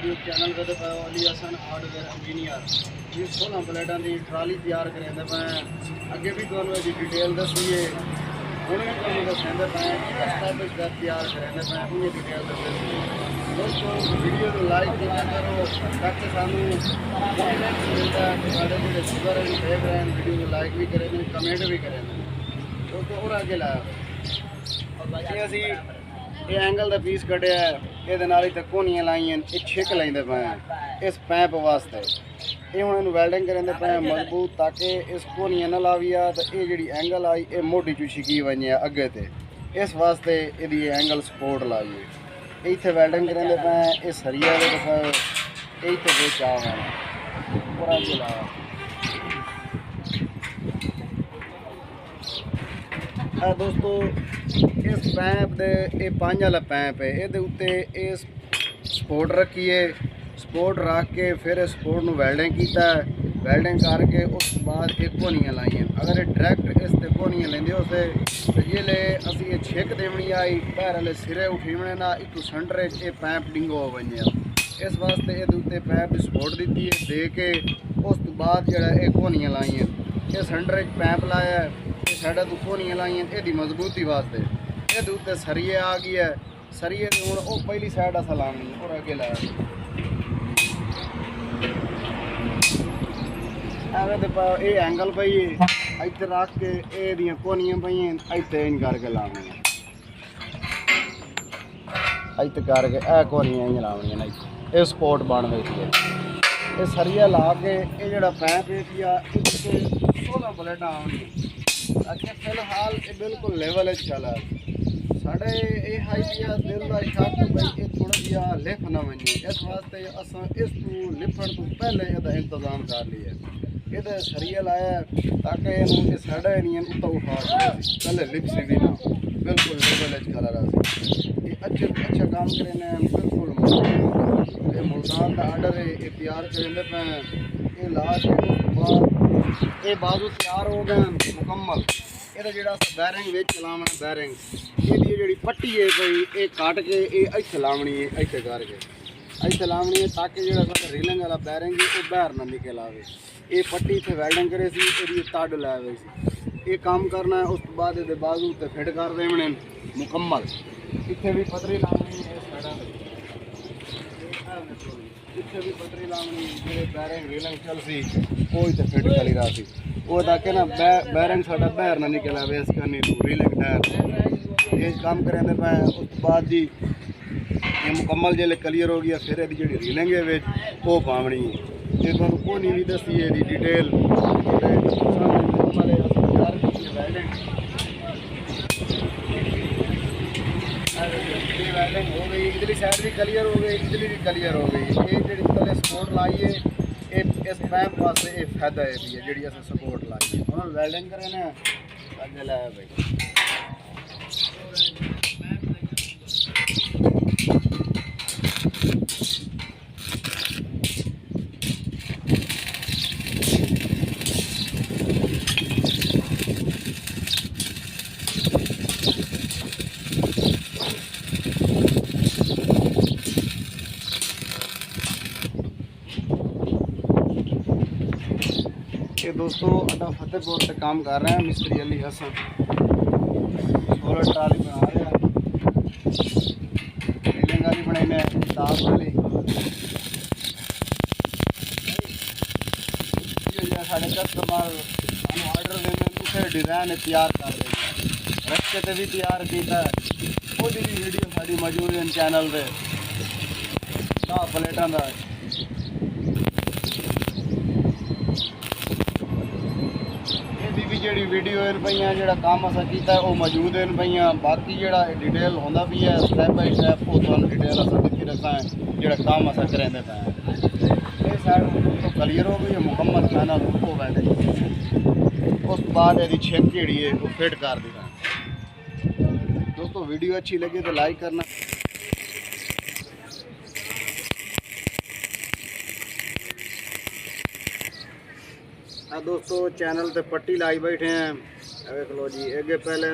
YouTube channel पे Ali Hasan hardware engineer ये 16 प्लेटों की ट्राली तैयार करेंगे मैं अगे भी तुहानू डिटेल दसीए हूँ भी तुहानू दसेंगे मैं स्टैप बाय स्टैप तैयार करेंगे मैं उन्हें डिटेल दसे दोस्तों वीडियो को लाइक करो ताकि सानू मिलता है कि साढ़े जो शुगर देख रहे हैं वीडियो को लाइक भी करें कमेंट भी करें दोस्तों। और आगे लाया असी ये एंगल का पीस कटिया ये कोनियाँ लाई ये छिक लेंदे पे इस पैप वास्ते ये हूँ इन वैल्डिंग करेंदे पे मजबूत ताकि इस कोनियाँ न लावी आ तो ये जी एंगल आई ये मोटी चू छिकी वजे अगे तो इस वास्ते यदि एंगल सपोर्ट लाइए इतने वैल्डिंग करेंदे पे ये सरिया इतने बेच आ पूरा लाया दोस्तों इस पैप दे ये 5 वाला पैप है ये उत्ते इस सपोर्ट रखी है सपोर्ट रख के फिर सपोर्ट में वैल्डिंग किया वैल्डिंग करके उस बाद एक कोनियाँ लाई अगर डायरैक्ट इस ते कोनियाँ लेंदे उसे तो जिले असी ये छिक देवनी आई पैर वाले सिरे उठीवने ना इतू सेंटर ये पैप डिंगो हो वजे इस वास्ते ये उत्ते पैप की सपोर्ट दी है दे के उस तो बाद जो ये कोनियाँ लाई ये सेंटर पैप लाया ये साढ़ा तो कोनियाँ लाई ये मजबूती वास्ते ये उत्ते सरिये आ गई है सरिये हूँ वो पहली साइड अस लानी और अगे लाया एवं तो ये एंगल पई इतने रख के ये कोनियाँ पई इतने इन करके लानी इतने करके ए कोनियाँ ही लानिया ये सपोर्ट बन गई है ये सरिया ला के ये जो पैप है 16 प्लेटा आनी अच्छा फिलहाल ये बिल्कुल लेवल चला साढ़े ये हाई दिल का शक भाई ये थोड़ा जहा लिफ ना वजे इस वास्ते अस इस तू लिफण तो पहले यदा इंतजाम कर लिए ये सरिया लाया ताकि ये साढ़े नहीं उत्ता उठा पहले लिप से भी ना बिल्कुल लेवल चला रहा ये अच्छा काम करें बिल्कुल ये मुल्तान का आर्डर है ये तैयार करेंगे पे ये ला के ये बाजू तैयार हो गए मुकम्मल ये जो बैरिंग में चलावना बैरिंग ये जी पट्टी है कोई ये काट के ये इतने लावनी है इतने करके इतने लावनी है ताकि जो रीलिंग वाला बैरिंग है वो बाहर ना निकल आए ये पट्टी इतने वैल्डिंग करे सी तड लै ये काम करना है उस बाद ये बाजू तो फिट कर देने मुकम्मल इतने भी पतरी लावनी है इतने भी पतरी लावनी जो बैरिंग रीलिंग चल सी वो इतने फिट चली रहा सी वो ताकि ना बैरिंग साढ़ा बाहर ना निकल आए इस करनी रीलिंग टायर ये काम करेंगे पे उस बाद जी ये मुकम्मल जो क्लीयर हो गया फिर जी रीलिंग है वो पावनी ये तुहानू कोनी भी दसी है डिटेल वैल्डिंग हो गई इधरली साइड भी क्लीयर हो गई इधरली भी क्लीयर हो गई ये जी थले सपोर्ट लाई है ये इस पैप वास्ते ये फायदा है जी अस सपोर्ट लाई हम वैल्डिंग करें ना अगे लाया भाई ये दोस्तों अड्डा फतेहपुर से काम कर रहे हैं मिस्त्री अली हसन सोलर ट्राली बना रहे हैं रीलिंग वाली बनाई तार वाली साढ़े कस्टमर ऑर्डर देने उसे डिज़ाइन तैयार कर रहे हैं रस्ते से भी तैयार किया वो भी वीडियो साड़ी मौजूद है चैनल पे 10 प्लेटों का जी वीडियो इन पे जो काम असा किया वो मौजूद इन पे बाकी जो डिटेल होंदा भी है स्टैप बाय स्टैप वो तुहानू डिटेल असा दी रखा है जो काम असा करेंदे पे ये साइड तो क्लीयर हो गई है मुकम्मल पैनल हो गए उस बाद यदि छिक जी है वो फिट कर दी दोस्तों वीडियो अच्छी लगी तो लाइक करना दोस्तों चैनल ते पट्टी लाई बैठे हैं देख लो जी अगे पहले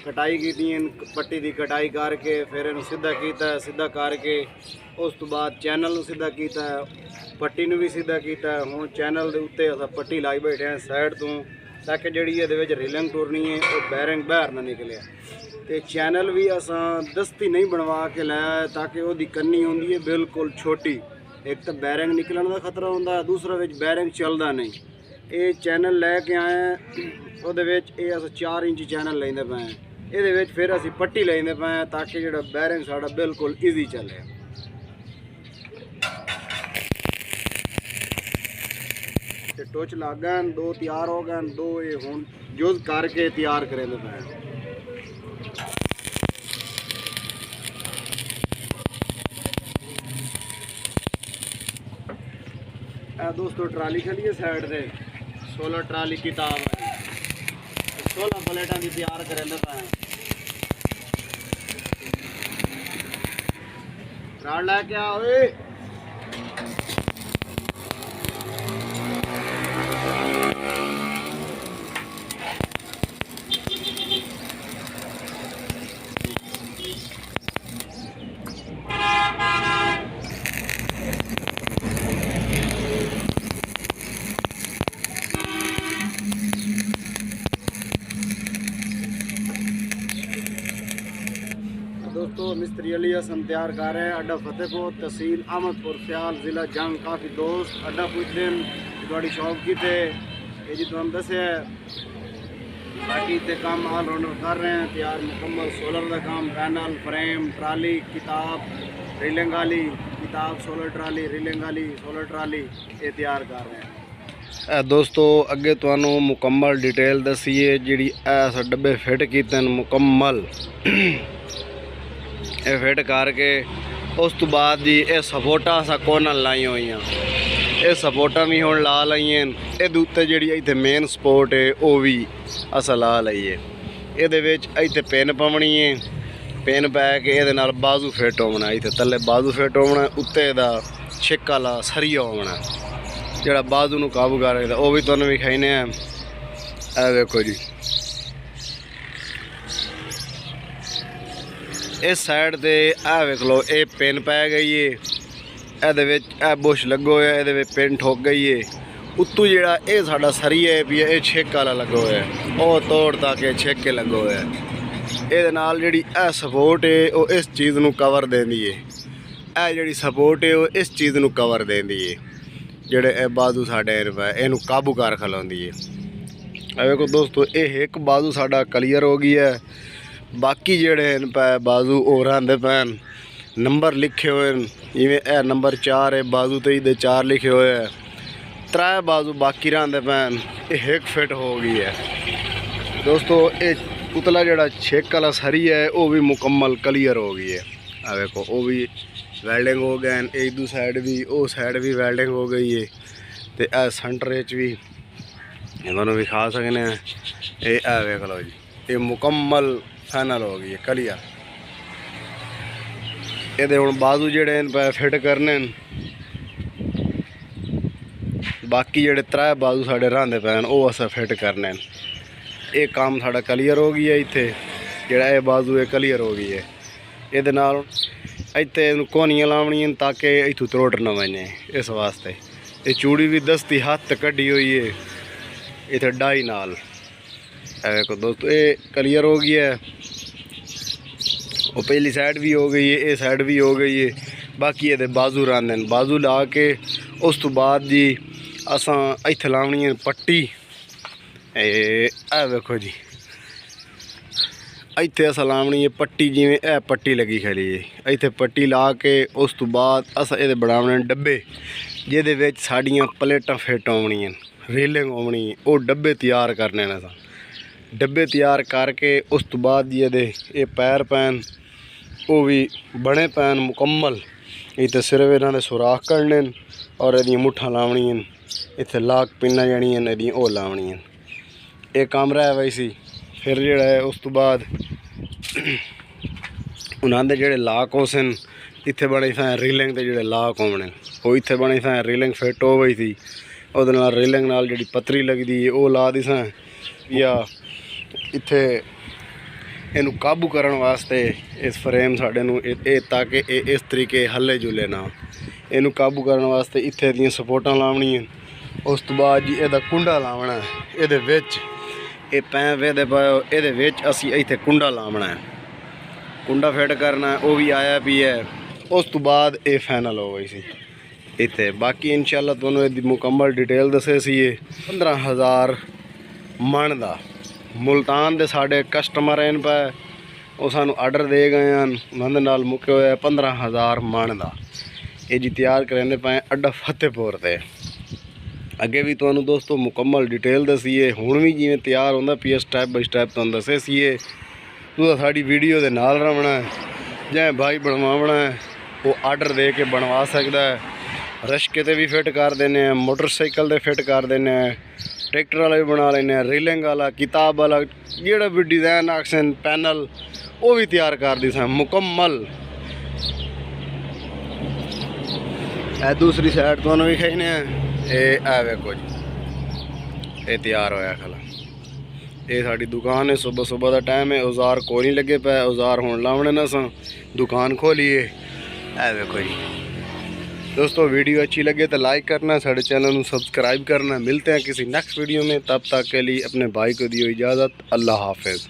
कटाई की पट्टी की कटाई करके फिर इन सीधा किया सीधा करके उस तो बाद चैनल नूं सीधा कीता, पट्टी नूं भी सीधा कीता। हुण चैनल दे उत्ते असां पट्टी लाई बैठे हैं साइड तो, ताकि जिहड़ी इहदे विच रीलिंग टुरनी है वो बैरिंग बाहर ना निकले। ते चैनल भी असां दस्ती नहीं बनवा के लाया ताकि वो कन्नी होंदी है बिल्कुल छोटी। एक तो बैरिंग निकलने का खतरा होंदा, दूसरा विच बैरिंग चलदा नहीं। ये चैनल लैके आए ਉਹਦੇ ਵਿੱਚ ਇਹ ਅਸੀਂ 4 ਇੰਚ ਚੈਨਲ ਲੈਂਦੇ ਪਏ ਹਾਂ। ਇਹਦੇ ਵਿੱਚ ਫਿਰ ਅਸੀਂ ਪੱਟੀ ਲੈਂਦੇ ਪਏ ਹਾਂ ਤਾਂ ਕਿ ਜਿਹੜਾ ਬੈਰਿੰਗ ਸਾਡਾ ਬਿਲਕੁਲ ਈਜ਼ੀ ਚੱਲੇ। ਤੇ ਟੋਚ ਲੱਗ ਗਏ, 2 ਤਿਆਰ ਹੋ ਗਏ, 2 ਇਹ ਹੁਣ ਯੂਜ਼ ਕਰਕੇ ਤਿਆਰ ਕरेंगे ਪਏ। दोस्तों ट्राली खड़ी है साइड से 16 ट्राली किताब वाली 16 प्लेटा भी तैयार करेंगे पाए। राड लैके आओ। दोस्तों मिस्त्री अली हसन तैयार कर रहे हैं अड्डा फतेहपुर, तहसील अहमदपुर, सियाल, ज़िला जंग। काफ़ी दोस्त अड्डा पूछते हैं थोड़ी शौक की थे ये जी तुम दस है। बाकी ते काम ऑलराउंडर कर रहे हैं तैयार मुकम्मल। सोलर का काम, पैनल, फ्रेम, ट्राली, किताब, रीलिंग वाली किताब, सोलर ट्राली, रीलिंग वाली सोलर ट्राली ये तैयार कर रहे हैं। दोस्तों अगे तुहानू मुकम्मल डिटेल दसीए जी ऐसा डब्बे फिट किए मुकम्मल ये फिट करके उस तो बाद जी ये सपोर्टा असा कोना लाई हुई, ये सपोर्टा भी हुण ला लईए। ये उत्ते जी इतने मेन सपोर्ट है वो भी असा ला लईए। ये इतने पिन पवनी है, पिन पै के ये बाजू फिट होना, इतने थले बाजू फिट होना, उत्ते दा छिक वाला सरिया होना जोड़ा बाजू नूं काबू कर रखता वो भी तुहानूं विखाने हैं। ए देखो जी इस साइड से आ वेख लो ये पिन पै गई है, ये बुश लगो है, ये पिन ठोक गई है। उत्तू जोड़ा ये साडा सरिया है भी ये छिक वाला लगो है, वो तोड़ ताकि छिक के लगो है। ये नाल जिहड़ी ए सपोर्ट है वो इस चीज़ नूं कवर देंदी है, ए जिहड़ी सपोर्ट है वो इस चीज़ नूं कवर देंदी है। जिहड़े बाजू साडे इनू काबू कर खलोंदी है। देखो दोस्तों ये एक बाजू साडा क्लीयर हो गई है। बाकी जेड़े पै बाजू और आंदे पैन नंबर लिखे हुए जिमें ए नंबर 4 है, बाजू 23 दे 4 लिखे हुए है। 3 बाजू बाकी रहांदे पैन ये एक फिट हो गई है। दोस्तों ये उतला जड़ा छिक वाला सरी है वो भी मुकम्मल क्लीयर हो गई है। आ देखो वो भी वेल्डिंग हो गए, एक दो साइड भी वो साइड भी वेल्डिंग हो गई है। तो ए सेंटर भी इन्होंने भी खा सकते हैं। ये वेख लो जी ये मुकम्मल फाइनल हो गई है क्लियर। ये हुण बाजू जेड़े पे फिट करने, बाकी जेड़े 3 बाजू साढ़े रहांदे पैन वो अस फिट करने। ये काम साढ़ा क्लीयर हो गई है। इत्थे जेड़ा ये बाजू है क्लीयर हो गई है। ये नाल इत्थे कोनियां लावणियां ताकि इत्थों त्रोट ना वजे, इस वास्ते ये चूड़ी भी दस्ती हाथ कड्डी हुई है इत्थे डाई नाल। देखो दोस्तों ये क्लियर हो गई है, वो पहली साइड भी हो गई है, ये साइड भी हो गई है। बाकी ये बाजू रहांदे ने, बाजू ला के उस तो बाद जी असां इत्थे लावनी है पट्टी। ए देखो जी इत्थे असां लावनी है पट्टी, जिवें ए पट्टी लगी खड़ी है। इत्थे पट्टी ला के उस तो बाद असां इहदे बनावने डब्बे जिहदे विच साडियां प्लेटां फिट होवणियां, रीलिंग होवनी, वो डब्बे तैयार करने ने। असां डब्बे तैयार करके उस तो बाद ये पैर पैन वो भी बने पैन मुकम्मल। इतने सिर्फ इन्होंने सुराख करने और यदि मुठा लावनियां, इतने लाक पिना जानियां यदि वो लावनियां। ये काम रहा वैसी फिर जोड़ा है उस तो बाद उन्होंने जोड़े लाक हो सन इतने बने थे रीलिंग के जोड़े लाक होने वो इतने बने थे रीलिंग फिट हो गई थी। वो रीलिंग नाल जी पतरी लगती है वो ला दी सा या इत्थे ਇਹਨੂੰ ਕਾਬੂ ਕਰਨ ਵਾਸਤੇ ਇਸ ਫਰੇਮ ਸਾਡੇ ਨੂੰ ਇਹ ਤਾਂ ਕਿ ਇਹ ਇਸ ਤਰੀਕੇ ਹੱਲੇ ਜੁਲੇ ਨਾ। ਇਹਨੂੰ ਕਾਬੂ ਕਰਨ ਵਾਸਤੇ ਇੱਥੇ ਦੀਆਂ ਸਪੋਰਟਾਂ ਲਾਉਣੀਆਂ। ਉਸ ਤੋਂ ਬਾਅਦ ਜੀ ਇਹਦਾ ਕੁੰਡਾ ਲਾਉਣਾ ਹੈ। ਇਹਦੇ ਵਿੱਚ ਇਹ ਪੈ ਵੇਦੇ ਪਾਓ, ਇਹਦੇ ਵਿੱਚ ਅਸੀਂ ਇੱਥੇ ਕੁੰਡਾ ਲਾਉਣਾ ਹੈ, ਕੁੰਡਾ ਫਿੱਟ ਕਰਨਾ, ਉਹ ਵੀ ਆਇਆ ਵੀ ਹੈ। ਉਸ ਤੋਂ ਬਾਅਦ ਇਹ ਫਾਈਨਲ ਹੋ ਗਈ ਸੀ ਇੱਥੇ। ਬਾਕੀ ਇਨਸ਼ਾਅੱਲਾ ਤੁਹਾਨੂੰ ਇਹਦੀ ਮੁਕੰਮਲ ਡਿਟੇਲ ਦੱਸੇ ਸੀ। ਇਹ 15,000 ਮਣ ਦਾ ਮੁਲਤਾਨ ਦੇ ਸਾਡੇ ਕਸਟਮਰ ਹਨ ਪਏ, ਉਹ ਸਾਨੂੰ ਆਰਡਰ ਦੇ ਗਏ ਹਨ, ਉਹਨਾਂ ਦੇ ਨਾਲ ਮੁੱਕੇ ਹੋਇਆ 15,000 ਮਣ ਦਾ। ਇਹ ਜੀ ਤਿਆਰ ਕਰਾਂਦੇ ਪਏ ਅੱਡਾ ਫਤਿਹਪੁਰ ਤੇ। ਅੱਗੇ ਵੀ ਤੁਹਾਨੂੰ ਦੋਸਤੋ ਮੁਕੰਮਲ ਡਿਟੇਲ ਦਸੀਏ, ਹੁਣ ਵੀ ਜਿਵੇਂ ਤਿਆਰ ਹੁੰਦਾ ਪਈ ਸਟੈਪ ਬਾਈ ਸਟੈਪ ਤੁਹਾਨੂੰ ਦੱਸੇ ਸੀਏ। ਤੁਸੀਂ ਸਾਡੀ ਵੀਡੀਓ ਦੇ ਨਾਲ ਰਹਿਣਾ ਹੈ। ਜਿਵੇਂ ਭਾਈ ਬਣਵਾਉਣਾ ਹੈ ਉਹ ਆਰਡਰ ਦੇ ਕੇ ਬਣਵਾ ਸਕਦਾ ਹੈ। ਰਸ਼ਕੇ ਤੇ ਵੀ ਫਿੱਟ ਕਰ ਦਿੰਦੇ ਆ, ਮੋਟਰਸਾਈਕਲ ਤੇ ਫਿੱਟ ਕਰ ਦਿੰਦੇ ਆ, ट्रैक्टर वाला भी बना लेने, रीलिंग वाला, किताब वाला, जोड़ा भी डिज़ाइन आखन पैनल वो भी तैयार कर दी सा मुकम्मल। ए दूसरी साइड तो भी खाने ये वेखो जी, ये तैयार होया खला। ये साड़ी दुकान है, सुबह सुबह का टाइम है, औजार कोई नहीं लगे पे, औजार हुण लावणे ना सा, दुकान खोलीए। ए वेखो जी दोस्तों, वीडियो अच्छी लगे तो लाइक करना, साढ़े चैनल को सब्सक्राइब करना। मिलते हैं किसी नेक्स्ट वीडियो में, तब तक के लिए अपने भाई को दियो इजाज़त। अल्लाह हाफिज़।